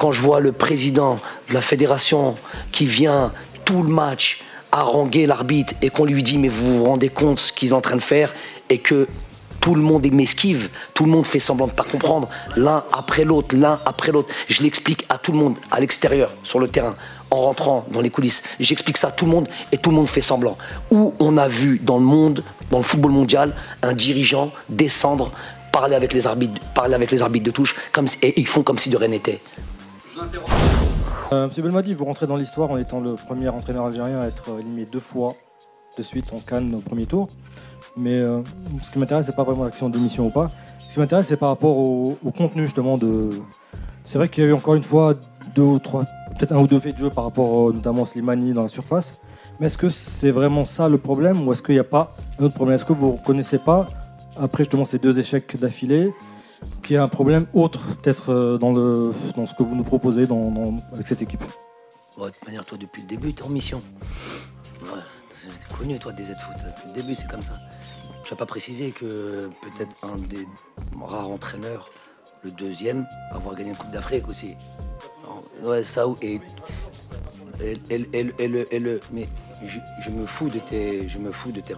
Quand je vois le président de la fédération qui vient tout le match haranguer l'arbitre et qu'on lui dit mais vous vous rendez compte ce qu'ils sont en train de faire et que tout le monde m'esquive, tout le monde fait semblant de ne pas comprendre, l'un après l'autre. Je l'explique à tout le monde, à l'extérieur, sur le terrain, en rentrant dans les coulisses. J'explique ça à tout le monde et tout le monde fait semblant. Où on a vu dans le monde, dans le football mondial, un dirigeant descendre, parler avec les arbitres de touche, et ils font comme si de rien n'était. Monsieur Belmadi, vous rentrez dans l'histoire en étant le premier entraîneur algérien à être éliminé 2 fois de suite en CAN au premier tour. Mais ce qui m'intéresse, c'est pas vraiment la question d'émission ou pas. Ce qui m'intéresse, c'est par rapport au contenu justement de. C'est vrai qu'il y a eu encore une fois 2 ou 3, peut-être 1 ou 2 faits de jeu par rapport notamment Slimani dans la surface. Mais est-ce que c'est vraiment ça le problème ou est-ce qu'il n'y a pas un autre problème? Est-ce que vous ne reconnaissez pas, après justement ces 2 échecs d'affilée, qu'il y a un problème autre peut-être dans ce que vous nous proposez avec cette équipe? De toute manière, toi, depuis le début, tu es en mission. Ouais, t'es connu, toi, des Z-Foot. Depuis le début, c'est comme ça. Tu n'as pas précisé que peut-être un des rares entraîneurs, le 2e, à avoir gagné une Coupe d'Afrique aussi. Ouais, ça, et mais je me fous de tes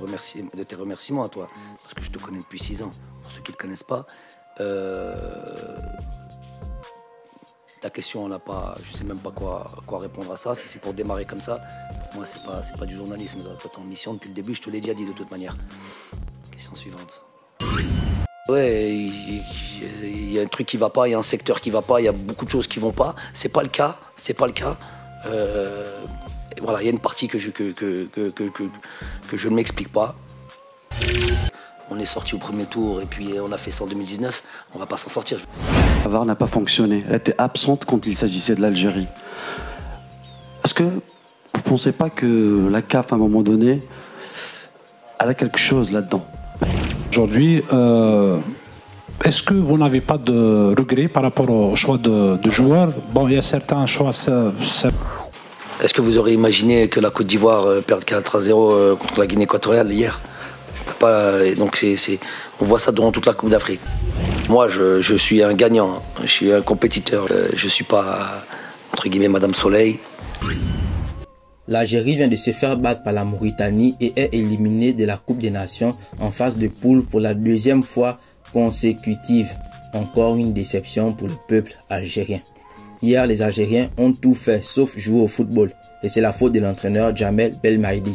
remerciements à toi, parce que je te connais depuis 6 ans. Pour ceux qui ne te connaissent pas, ta question, on n'a pas, je sais même pas quoi répondre à ça. Si c'est pour démarrer comme ça, pour moi c'est pas du journalisme. Toi, t'es en mission depuis le début, je te l'ai déjà dit de toute manière. Question suivante. Ouais, il y a un truc qui va pas, il y a un secteur qui va pas, il y a beaucoup de choses qui vont pas. C'est pas le cas. Voilà, il y a une partie que je ne m'explique pas. On est sorti au premier tour et puis on a fait ça en 2019. On va pas s'en sortir. La VAR n'a pas fonctionné. Elle était absente quand il s'agissait de l'Algérie. Est-ce que vous ne pensez pas que la CAF, à un moment donné, elle a quelque chose là-dedans? Aujourd'hui, est-ce que vous n'avez pas de regrets par rapport au choix de joueurs? Bon, il y a certains choix. Est-ce que vous aurez imaginé que la Côte d'Ivoire perde 4-0 contre la Guinée équatoriale hier? Donc on voit ça durant toute la Coupe d'Afrique. Moi, je suis un gagnant, je suis un compétiteur. Je ne suis pas, entre guillemets, Madame Soleil. L'Algérie vient de se faire battre par la Mauritanie et est éliminée de la Coupe des Nations en phase de poule pour la 2e fois consécutive. Encore une déception pour le peuple algérien. Hier, les Algériens ont tout fait sauf jouer au football et c'est la faute de l'entraîneur Jamel Belmadi.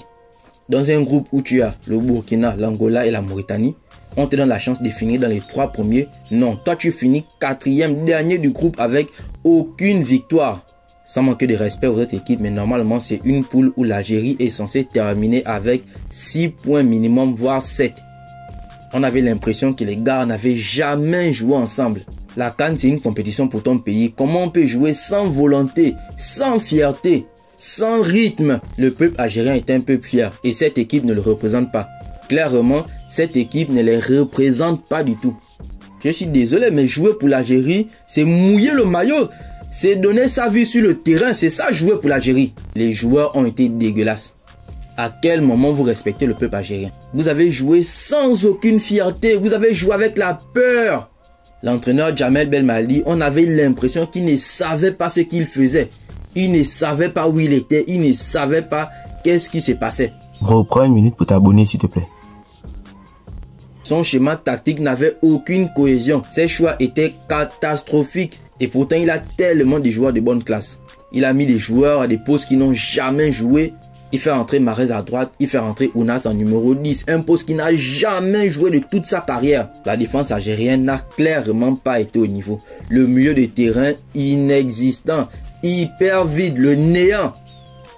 Dans un groupe où tu as le Burkina, l'Angola et la Mauritanie, on te donne la chance de finir dans les 3 premiers. Non, toi tu finis 4e dernier du groupe avec aucune victoire. Sans manquer de respect aux autres équipes, mais normalement c'est une poule où l'Algérie est censée terminer avec 6 points minimum, voire 7. On avait l'impression que les gars n'avaient jamais joué ensemble. La CAN, c'est une compétition pour ton pays. Comment on peut jouer sans volonté, sans fierté, sans rythme? Le peuple algérien est un peuple fier et cette équipe ne le représente pas. Clairement, cette équipe ne les représente pas du tout. Je suis désolé, mais jouer pour l'Algérie, c'est mouiller le maillot. C'est donner sa vie sur le terrain, c'est ça jouer pour l'Algérie. Les joueurs ont été dégueulasses. À quel moment vous respectez le peuple algérien? Vous avez joué sans aucune fierté, vous avez joué avec la peur. L'entraîneur Jamel Belmadi, on avait l'impression qu'il ne savait pas ce qu'il faisait. Il ne savait pas où il était, il ne savait pas qu'est-ce qui se passait. Reprends 1 minute pour t'abonner s'il te plaît. Son schéma tactique n'avait aucune cohésion. Ses choix étaient catastrophiques. Et pourtant, il a tellement de joueurs de bonne classe. Il a mis des joueurs à des postes qui n'ont jamais joué. Il fait rentrer Mahrez à droite. Il fait rentrer Ounas en numéro 10. Un poste qui n'a jamais joué de toute sa carrière. La défense algérienne n'a clairement pas été au niveau. Le milieu de terrain inexistant. Hyper vide. Le néant.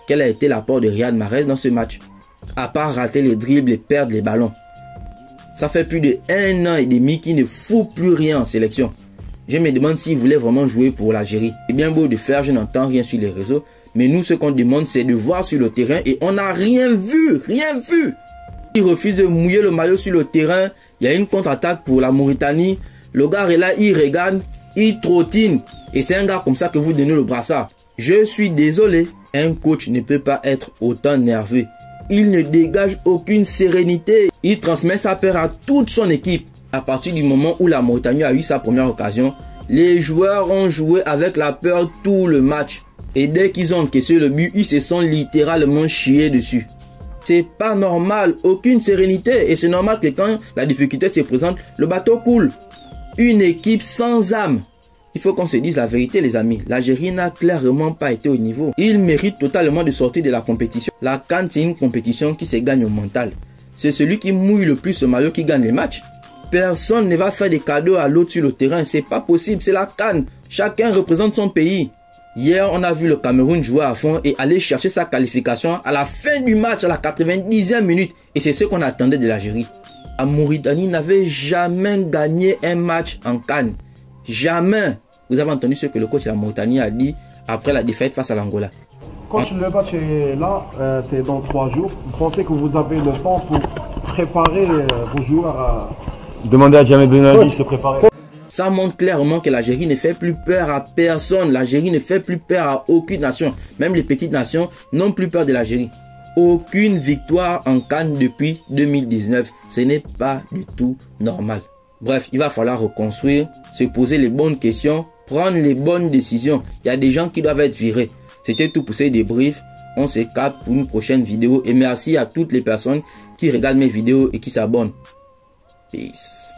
Quel a été l'apport de Riyad Mahrez dans ce match? À part rater les dribbles et perdre les ballons. Ça fait plus de 1 an et demi qu'il ne fout plus rien en sélection. Je me demande s'il voulait vraiment jouer pour l'Algérie. C'est bien beau de faire, je n'entends rien sur les réseaux. Mais nous, ce qu'on demande, c'est de voir sur le terrain et on n'a rien vu, rien vu. Il refuse de mouiller le maillot sur le terrain. Il y a une contre-attaque pour la Mauritanie. Le gars est là, il regarde, il trottine. Et c'est un gars comme ça que vous donnez le brassard. Je suis désolé. Un coach ne peut pas être autant nerveux. Il ne dégage aucune sérénité. Il transmet sa peur à toute son équipe. À partir du moment où la Mauritanie a eu sa première occasion, Les joueurs ont joué avec la peur tout le match. Et dès qu'ils ont encaissé le but, ils se sont littéralement chiés dessus. C'est pas normal, aucune sérénité. Et c'est normal que quand la difficulté se présente, le bateau coule. Une équipe sans âme. Il faut qu'on se dise la vérité, les amis. L'Algérie n'a clairement pas été au niveau. Il mérite totalement de sortir de la compétition. La CAN, c'est une compétition qui se gagne au mental. C'est celui qui mouille le plus ce maillot qui gagne les matchs. Personne ne va faire des cadeaux à l'autre sur le terrain. C'est pas possible, c'est la CAN. Chacun représente son pays. Hier, on a vu le Cameroun jouer à fond et aller chercher sa qualification à la fin du match, à la 90e minute. Et c'est ce qu'on attendait de l'Algérie. La Mauritanie n'avait jamais gagné un match en CAN. Jamais. Vous avez entendu ce que le coach de la Mauritanie a dit après la défaite face à l'Angola. Coach, le match est là, c'est dans 3 jours. Vous pensez que vous avez le temps pour préparer vos joueurs à... Demandez à Djamel Benali de se préparer. Ça montre clairement que l'Algérie ne fait plus peur à personne. L'Algérie ne fait plus peur à aucune nation. Même les petites nations n'ont plus peur de l'Algérie. Aucune victoire en CAN depuis 2019. Ce n'est pas du tout normal. Bref, il va falloir reconstruire, se poser les bonnes questions, prendre les bonnes décisions. Il y a des gens qui doivent être virés. C'était tout pour ces débriefs. On se capte pour une prochaine vidéo. Et merci à toutes les personnes qui regardent mes vidéos et qui s'abonnent. Peace.